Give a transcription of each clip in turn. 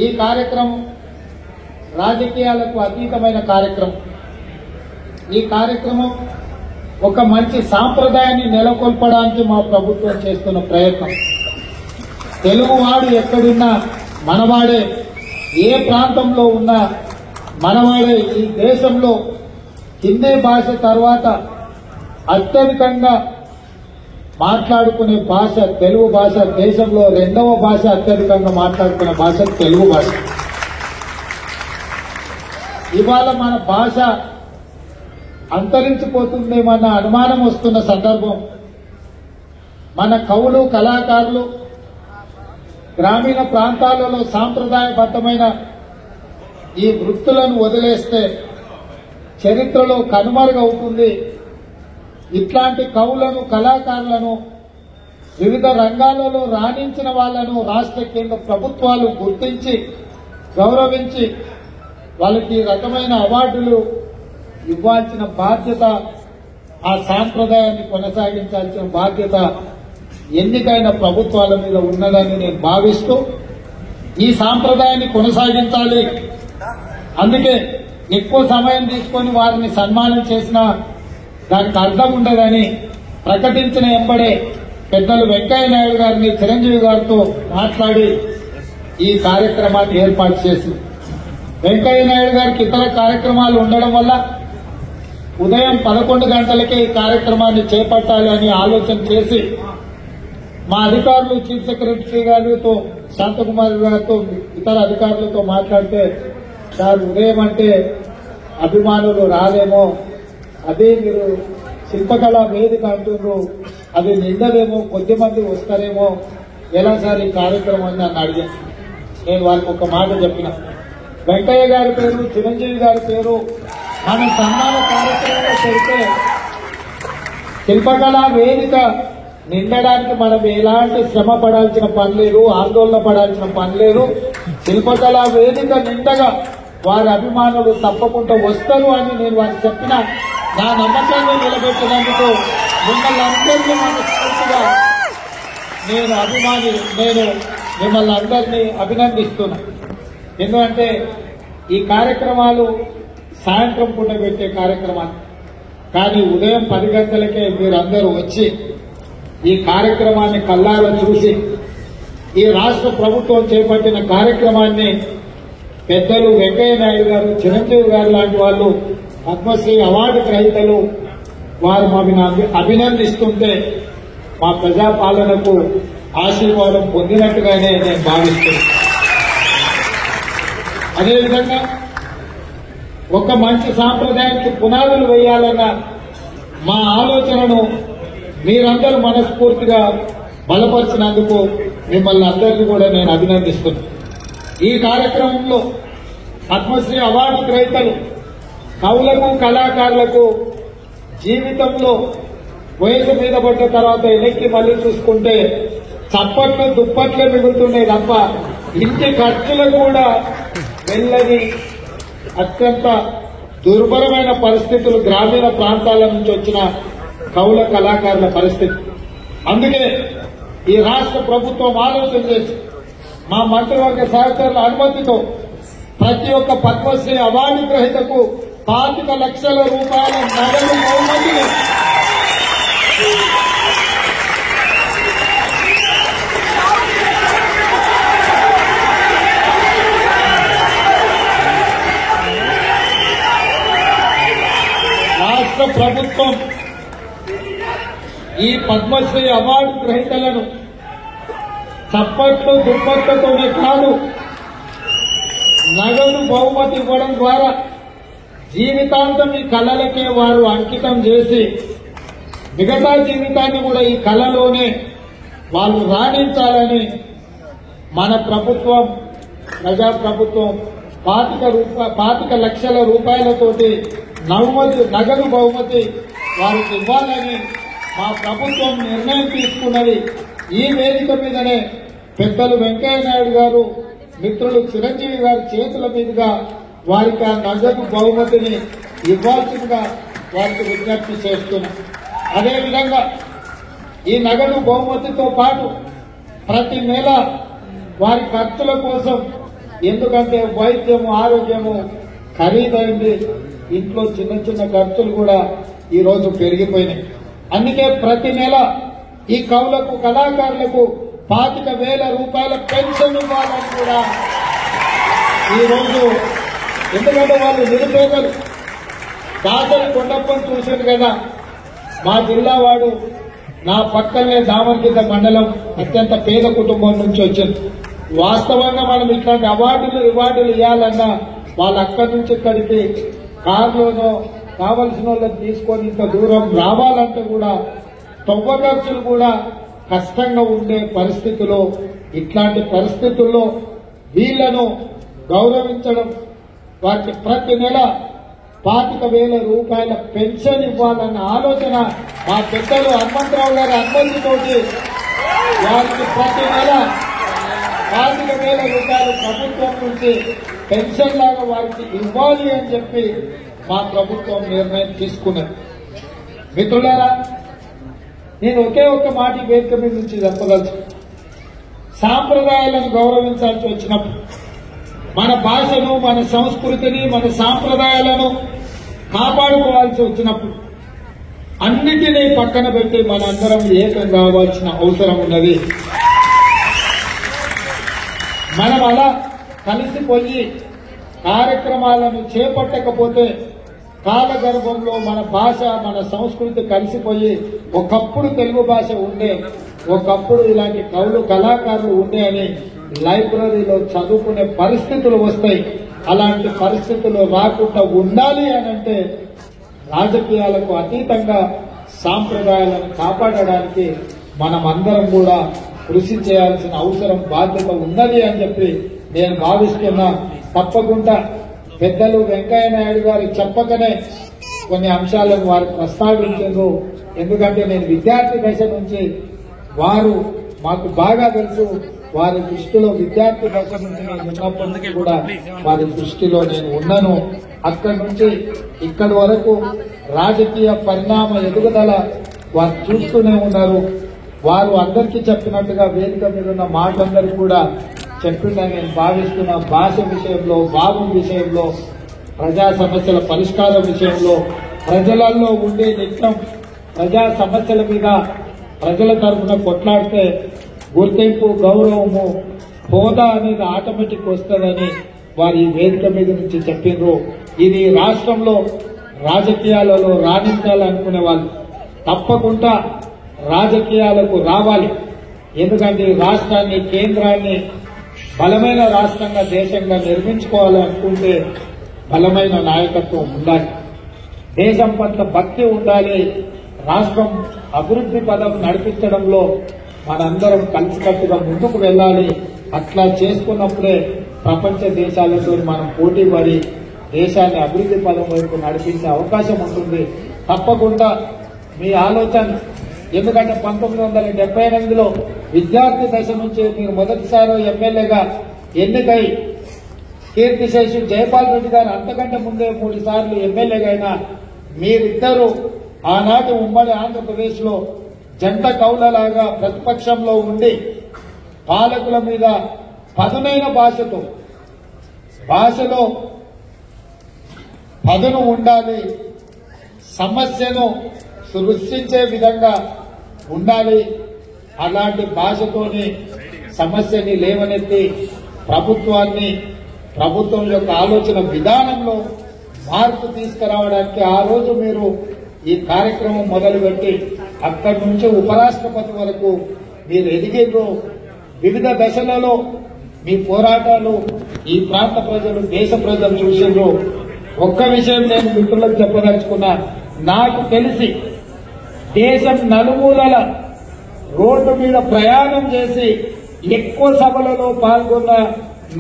ఈ కార్యక్రమం రాజకీయాలకు అతీతమైన కార్యక్రమం. ఈ కార్యక్రమం ఒక మంచి సాంప్రదాయాన్ని నెలకొల్పడానికి మా ప్రభుత్వం చేస్తున్న ప్రయత్నం. తెలుగువాడు ఎక్కడున్నా మనవాడే, ఏ ప్రాంతంలో ఉన్నా మనవాడే. ఈ దేశంలో హిందీ భాష తర్వాత అత్యధికంగా మాట్లాడుకునే భాష తెలుగు భాష. దేశంలో రెండవ భాష అత్యధికంగా మాట్లాడుకునే భాష తెలుగు భాష. ఇవాళ మన భాష అంతరించిపోతుందేమన్న అనుమానం వస్తున్న సందర్భం. మన కవులు, కళాకారులు గ్రామీణ ప్రాంతాలలో సాంప్రదాయబద్ధమైన ఈ వృత్తులను వదిలేస్తే చరిత్రలో కనుమరుగవుతుంది. ఇట్లాంటి కవులను, కళాకారులను, వివిధ రంగాలలో రాణించిన వాళ్లను రాష్ట్ర కేంద్ర ప్రభుత్వాలు గుర్తించి గౌరవించి వాళ్ళకి రకమైన అవార్డులు ఇవ్వాల్సిన బాధ్యత, ఆ సాంప్రదాయాన్ని కొనసాగించాల్సిన బాధ్యత ఎన్నికైన ప్రభుత్వాల మీద ఉన్నదని నేను భావిస్తూ ఈ సాంప్రదాయాన్ని కొనసాగించాలి. అందుకే ఎక్కువ సమయం తీసుకొని వారిని సన్మానం చేసినా దానికి అర్థం ఉండదని ప్రకటించిన ఎంబడే పెద్దలు వెంకయ్య నాయుడు గారిని చిరంజీవి గారితో మాట్లాడి ఈ కార్యక్రమాన్ని ఏర్పాటు చేసింది. వెంకయ్య నాయుడు గారికి ఇతర కార్యక్రమాలు ఉండడం వల్ల ఉదయం 11 గంటలకే ఈ కార్యక్రమాన్ని చేపట్టాలి అని ఆలోచన చేసి మా అధికారులు, చీఫ్ సెక్రటరీ గారితో, శాంతకుమారి గారితో, ఇతర అధికారులతో మాట్లాడితే, సార్ ఉదయం అంటే అభిమానులు రాలేమో, అదే మీరు శిల్పకళా వేదిక అంటున్నారు, అది నిండదేమో, కొద్ది మంది వస్తారేమో, ఎలా సార్ ఈ కార్యక్రమాన్ని నన్ను అడిగాను. నేను వారికి ఒక మాట చెప్పిన, వెంకయ్య గారి పేరు, చిరంజీవి గారి పేరు మన సన్మాన కార్యక్రమంలో పెడితే శిల్పకళా వేదిక నిండడానికి మనం ఎలాంటి శ్రమ పడాల్సిన పని లేదు, ఆందోళన పడాల్సిన పని లేదు. శిల్పకళా వేదిక నిండగా వారి అభిమానులు తప్పకుండా వస్తారు అని నేను వారికి చెప్పిన, నా నమ్మకాన్ని నిలబెట్టినందుకు మిమ్మల్ని అందరినీ మనస్ఫూర్తిగా నేను మిమ్మల్ని అందరినీ అభినందిస్తున్నా. ఎందుకంటే ఈ కార్యక్రమాలు సాయంత్రం పూట పెట్టే కార్యక్రమాలు, కానీ ఉదయం 10 గంటలకే మీరందరూ వచ్చి ఈ కార్యక్రమాన్ని కళ్ళారా చూసి ఈ రాష్ట్ర ప్రభుత్వం చేపట్టిన కార్యక్రమాన్ని పెద్దలు వెంకయ్య నాయుడు గారు, చిరంజీవి గారు లాంటి వాళ్ళు, పద్మశ్రీ అవార్డు గ్రహీతలు వారు మమ్మల్ని అభినందిస్తుంటే మా ప్రజాపాలనకు ఆశీర్వాదం పొందినట్టుగానే నేను భావిస్తున్నాను. అదేవిధంగా ఒక మంచి సాంప్రదాయానికి పునాదులు వేయాలన్న మా ఆలోచనను మీరందరూ మనస్ఫూర్తిగా బలపరిచినందుకు మిమ్మల్ని అందరినీ కూడా నేను అభినందిస్తున్నాను. ఈ కార్యక్రమంలో పద్మశ్రీ అవార్డు గ్రహీతలు కవులకు, కళాకారులకు జీవితంలో వయసు మీద పడ్డ తర్వాత ఎన్నికకి మళ్లీ చూసుకుంటే చప్పట్లు, దుప్పట్లే మిగులుతున్నాయి తప్ప ఇంటి ఖర్చులు కూడా వెళ్ళని అత్యంత దుర్భరమైన పరిస్థితులు గ్రామీణ ప్రాంతాల నుంచి వచ్చిన కవుల, కళాకారుల పరిస్థితి. అందుకే ఈ రాష్ట్ర ప్రభుత్వం ఆలోచన చేసి మా మంత్రివర్గ సహచరుల అనుమతితో ప్రతి ఒక్క పద్మశ్రీ అవార్డు గ్రహీతకు 25 లక్షల రూపాయల నగదు బహుమతిని రాష్ట్ర ప్రభుత్వం ఈ పద్మశ్రీ అవార్డు గ్రహీతలను చప్పట్లు, దుప్పట్లతోనే కాదు నగదు బహుమతి ఇవ్వడం ద్వారా జీవితాంతం ఈ కళలకే వారు అంకితం చేసి మిగతా జీవితాన్ని కూడా ఈ కళలోనే వాళ్ళు రాణించాలని మన ప్రభుత్వం, ప్రజాప్రభుత్వం 25 లక్షల రూపాయలతోటి నగదు బహుమతి వారికి ఇవ్వాలని మా ప్రభుత్వం నిర్ణయం తీసుకున్నది. ఈ వేదిక మీదనే పెద్దలు వెంకయ్య నాయుడు గారు, మిత్రులు చిరంజీవి గారి చేతుల మీదుగా వారికి ఆ నగదు బహుమతిని ఇవ్వాల్సిందిగా వారికి విజ్ఞప్తి చేస్తున్నాం. అదేవిధంగా ఈ నగదు బహుమతితో పాటు ప్రతి నెల వారి ఖర్చుల కోసం ఎందుకంటే వైద్యము ఆరోగ్యము ఖరీదైంది, ఇంట్లో చిన్న చిన్న ఖర్చులు కూడా ఈ రోజు పెరిగిపోయినాయి. అందుకే ప్రతి నెల ఈ కవులకు కళాకారులకు 25,000 రూపాయల పెన్షన్ ఇవ్వాలని కూడా ఈ రోజు, ఎందుకంటే వాళ్ళు నిరుపేదలు. దాసరి కొండప్పని చూశారు కదా, మా జిల్లా వాడు, నా పక్కనే దామర్గిద్ద మండలం అత్యంత పేద కుటుంబం నుంచి వచ్చింది. వాస్తవంగా మనం ఇట్లాంటి అవార్డులు ఇవ్వాలన్నా వాళ్ళ అక్కడి నుంచి ఇక్కడికి కారులోనో కావలసిన వాళ్ళని తీసుకొని ఇంత దూరం రావాలంటే కూడా తొవ్వ ఖర్చులు కూడా కష్టంగా ఉండే పరిస్థితుల్లో, ఇట్లాంటి పరిస్థితుల్లో వీళ్లను గౌరవించడం, వారికి ప్రతి నెల 25,000 రూపాయల పెన్షన్ ఇవ్వాలన్న ఆలోచన మా పెద్దలు హనుమంతరావు గారి అనుమతితోటి వారికి ప్రతి నెల 25,000 రూపాయలు ప్రభుత్వం నుంచి పెన్షన్ లాగా వారికి ఇవ్వాలి అని చెప్పి మా ప్రభుత్వం నిర్ణయం తీసుకున్నది. మిత్రులారా, నేను ఒకే ఒక్క మాట వేదిక మీద నుంచి చెప్పగలను. సాంప్రదాయాలను గౌరవించాల్సి వచ్చినప్పుడు, మన భాషను, మన సంస్కృతిని, మన సాంప్రదాయాలను కాపాడుకోవాల్సి వచ్చినప్పుడు అన్నిటినీ పక్కన పెట్టి మనందరం ఏకం కావాల్సిన అవసరం ఉన్నది. మనం అలా కలిసిపోయి కార్యక్రమాలను చేపట్టకపోతే కాలగర్భంలో మన భాష, మన సంస్కృతి కలిసిపోయి, ఒకప్పుడు తెలుగు భాష ఉండే, ఒకప్పుడు ఇలాంటి కవులు కళాకారులు ఉండే అని లైబ్రరీలో చదువుకునే పరిస్థితులు వస్తాయి. అలాంటి పరిస్థితులు రాకుండా ఉండాలి అనంటే రాజకీయాలకు అతీతంగా సాంప్రదాయాలను కాపాడడానికి మనం అందరం కూడా కృషి చేయాల్సిన అవసరం, బాధ్యత ఉన్నది అని చెప్పి నేను భావిస్తున్నా. తప్పకుండా పెద్దలు వెంకయ్య నాయుడు గారు చెప్పకనే కొన్ని అంశాలను వారు ప్రస్తావించారు. ఎందుకంటే నేను విద్యార్థి దశ నుంచి వారు మాకు బాగా తెలుసు. వారి దృష్టిలో విద్యార్థి దశ నుంచి నేను ఉన్నప్పటి నుంచి కూడా వారి దృష్టిలో నేను ఉన్నాను. అక్కడి నుంచి ఇక్కడి వరకు రాజకీయ పరిణామ ఎదుగుదల వారు చూస్తూనే ఉన్నారు. వారు అందరికీ చెప్పినట్టుగా వేదిక మీద ఉన్న మాటలందరికీ కూడా చెప్పిందని నేను భావిస్తున్న. భాష విషయంలో, భావం విషయంలో, ప్రజా సమస్యల పరిష్కారం విషయంలో, ప్రజలలో ఉండే నిత్యం ప్రజా సమస్యల మీద ప్రజల తరఫున కొట్లాడితే గుర్తింపు, గౌరవము, హోదా అనేది ఆటోమేటిక్ వస్తుందని వారు ఈ వేదిక మీద నుంచి చెప్పిండ్రు. ఇది రాష్ట్రంలో రాజకీయాలలో రాణించాలనుకునే వాళ్ళు తప్పకుండా రాజకీయాలకు రావాలి. ఎందుకంటే ఈ రాష్ట్రాన్ని, కేంద్రాన్ని బలమైన రాష్ట్రంగా, దేశంగా నిర్మించుకోవాలనుకుంటే బలమైన నాయకత్వం ఉండాలి, దేశం పట్ల భక్తి ఉండాలి. రాష్ట్రం అభివృద్ధి పదం నడిపించడంలో మనందరం కలిసికట్టుగా ముందుకు వెళ్ళాలి. అట్లా చేసుకున్నప్పుడే ప్రపంచ దేశాలతో మనం పోటీ పడి దేశాన్ని అభివృద్ధి పదం వైపు నడిపించే అవకాశం ఉంటుంది. తప్పకుండా మీ ఆలోచన, ఎందుకంటే 1978లో విద్యార్థి దశ నుంచి మీరు మొదటిసారి ఎమ్మెల్యేగా ఎన్నికై కీర్తిశేషు జయపాల్ రెడ్డి గారు అంతకంటే ముందే 3 సార్లు ఎమ్మెల్యేగా అయినా మీరిద్దరూ ఆనాటి ఉమ్మడి ఆంధ్రప్రదేశ్ లో జంట కౌలలాగా ప్రతిపక్షంలో ఉండి పాలకుల మీద పదునైన భాషలో పదును ఉండాలి, సమస్యను సృష్టించే విధంగా ఉండాలి. అలాంటి భాషతోని సమస్యని లేవనెత్తి ప్రభుత్వం యొక్క ఆలోచన విధానంలో మార్పు తీసుకురావడానికి ఆ రోజు మీరు ఈ కార్యక్రమం మొదలుపెట్టి అక్కడి నుంచి ఉపరాష్ట్రపతి వరకు మీరు ఎదిగిర్రు. వివిధ దశలలో మీ పోరాటాలు ఈ ప్రాంత ప్రజలు, దేశ ప్రజలు చూసిండ్రు. ఒక్క విషయం నేను మిత్రులకు చెప్పదలుచుకున్నా. నాకు తెలిసి దేశం నలుమూలల రోడ్డు మీద ప్రయాణం చేసి ఎక్కువ సభలలో పాల్గొన్న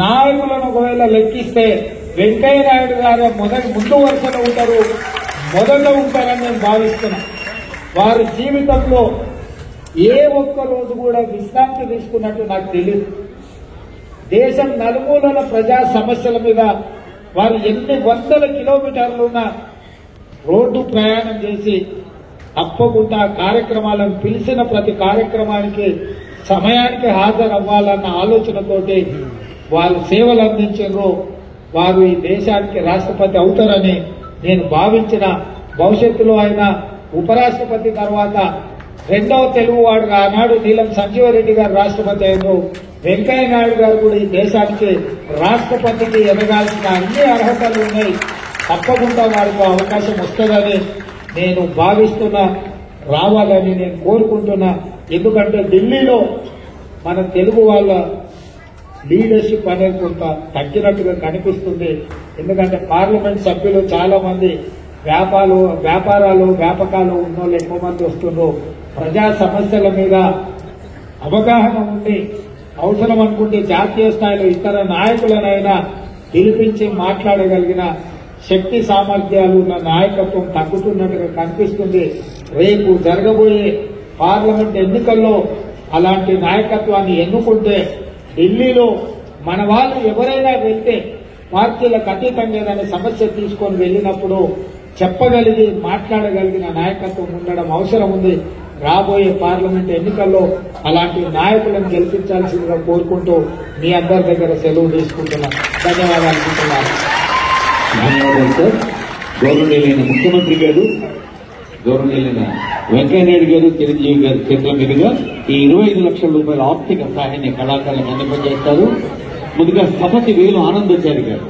నాయకులను ఒకవేళ లెక్కిస్తే వెంకయ్య నాయుడు గారు ముందు వరుసలో ఉంటారు, మొదల్లో ఉంటారని నేను భావిస్తున్నా. వారి జీవితంలో ఏ ఒక్క రోజు కూడా విశ్రాంతి తీసుకున్నట్టు నాకు తెలియదు. దేశం నలుమూలల ప్రజా సమస్యల మీద వారు ఎన్ని వందల కిలోమీటర్లున్న రోడ్డు ప్రయాణం చేసి తప్పకుండా కార్యక్రమాలను పిలిచిన ప్రతి కార్యక్రమానికి సమయానికి హాజరవ్వాలన్న ఆలోచనతోటి వారు సేవలు అందించారో వారు ఈ దేశానికి రాష్ట్రపతి అవుతారని నేను భావించిన, భవిష్యత్తులో ఆయన ఉపరాష్ట్రపతి తర్వాత రెండవ తెలుగువాడుగా ఆనాడు నీలం సంజీవరెడ్డి గారు రాష్ట్రపతి అయినారు. వెంకయ్య నాయుడు గారు కూడా ఈ దేశానికి రాష్ట్రపతికి ఎదగాల్సిన అన్ని అర్హతలు ఉన్నాయి. తప్పకుండా వారికి అవకాశం వస్తుందని నేను భావిస్తున్నా, రావాలని నేను కోరుకుంటున్నా. ఎందుకంటే ఢిల్లీలో మన తెలుగు వాళ్ళ లీడర్షిప్ అనేది కొంత తగ్గినట్టుగా కనిపిస్తుంది. ఎందుకంటే పార్లమెంట్ సభ్యులు చాలా మంది వ్యాపారాలు వ్యాపకాలు ఉన్నోళ్ళు ఎక్కువ మంది వస్తున్నారు. ప్రజా సమస్యల మీద అవగాహన ఉండి అవసరం అనుకుంటే జాతీయ స్థాయిలో ఇతర నాయకులనైనా పిలిపించి మాట్లాడగలిగిన శక్తి సామర్థ్యాలు ఉన్న నాయకత్వం తగ్గుతున్నట్టుగా కనిపిస్తుంది. రేపు జరగబోయే పార్లమెంట్ ఎన్నికల్లో అలాంటి నాయకత్వాన్ని ఎన్నుకుంటే ఢిల్లీలో మన వాళ్ళు ఎవరైనా వెళ్తే పార్టీలకు అతీతంగా ఏదైనా సమస్య తీసుకొని వెళ్ళినప్పుడు చెప్పగలిగి మాట్లాడగలిగిన నాయకత్వం ఉండడం అవసరం ఉంది. రాబోయే పార్లమెంట్ ఎన్నికల్లో అలాంటి నాయకులను గెలిపించాల్సిందిగా కోరుకుంటూ మీ అందరి దగ్గర సెలవు తీసుకుంటున్నా. ధన్యవాదాలు. ధన్యవాదాలు సార్. గౌరవనీయులైన ముఖ్యమంత్రి గారు, గౌరవనీయులైన వెంకయ్యనాయుడు గారు, చిరంజీవి గారి చేతుల మీదుగా ఈ 25 లక్షల రూపాయల ఆర్థిక సహాయాన్ని కళాకారులకు అందజేస్తారు. ముందుగా స్థపతి వేలు ఆనందాచారి గారు.